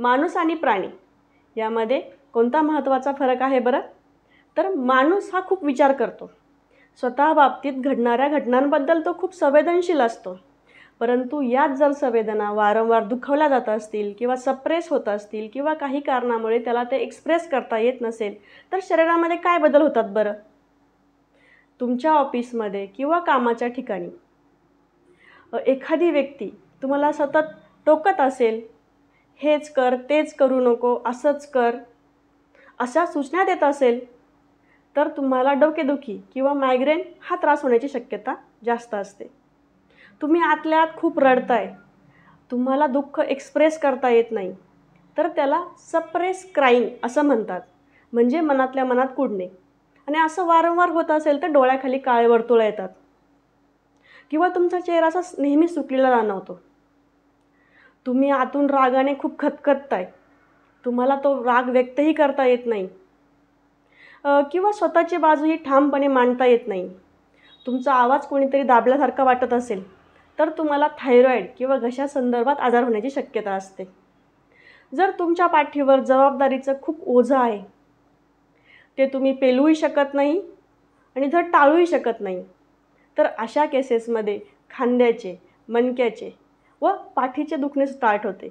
माणूस आणि प्राणी यामध्ये कोणता महत्त्वाचा फरक आहे बरं? तर माणूस हा खूप विचार करतो. स्वतः बाबतीत घडणाऱ्या घटनांबद्दल तो खूप संवेदनशील असतो. परंतु याच जर संवेदना वारंवार दुखावल्या जात असतील किंवा सप्रेस होत असतील किंवा काही कारणामुळे त्याला ते एक्सप्रेस करता येत नसेल, तर शरीरामध्ये काय बदल होतात बरं? तुमच्या ऑफिसमध्ये किंवा कामाच्या ठिकाणी एखादी व्यक्ती तुम्हाला सतत टोकत असेल, हेच कर, तेच करू नको, असंच कर, अशा सूचना देत असेल, तर तुम्हाला डोकेदुखी किंवा मायग्रेन हा त्रास होण्याची शक्यता जास्त असते. तुम्ही आतल्या आत खूप रडताय, तुम्हाला दुःख एक्सप्रेस करता येत नाही, तर त्याला सप्रेस क्राईंग असं म्हणतात. म्हणजे मनातल्या मनात कुडणे. आणि असं वारंवार होत असेल तर डोळ्याखाली काळे वर्तुळं येतात किंवा तुमचा चेहरा असा नेहमी सुकलेला जाणवतो. तुम्ही आतून रागाने खूप खदखदताय, तुम्हाला तो राग व्यक्तही करता येत नाही किंवा स्वतःची बाजूही ठामपणे मांडता येत नाही. तुमचा आवाज कोणीतरी दाबल्यासारखा वाटत असेल, तर तुम्हाला थायरॉईड किंवा घशासंदर्भात आजार होण्याची शक्यता असते. जर तुमच्या पाठीवर जबाबदारीचं खूप ओझं आहे, ते तुम्ही पेलूही शकत नाही आणि जर टाळूही शकत नाही, तर अशा केसेसमध्ये खांद्याचे, मणक्याचे व पाठीचे दुखणे स्टार्ट होते.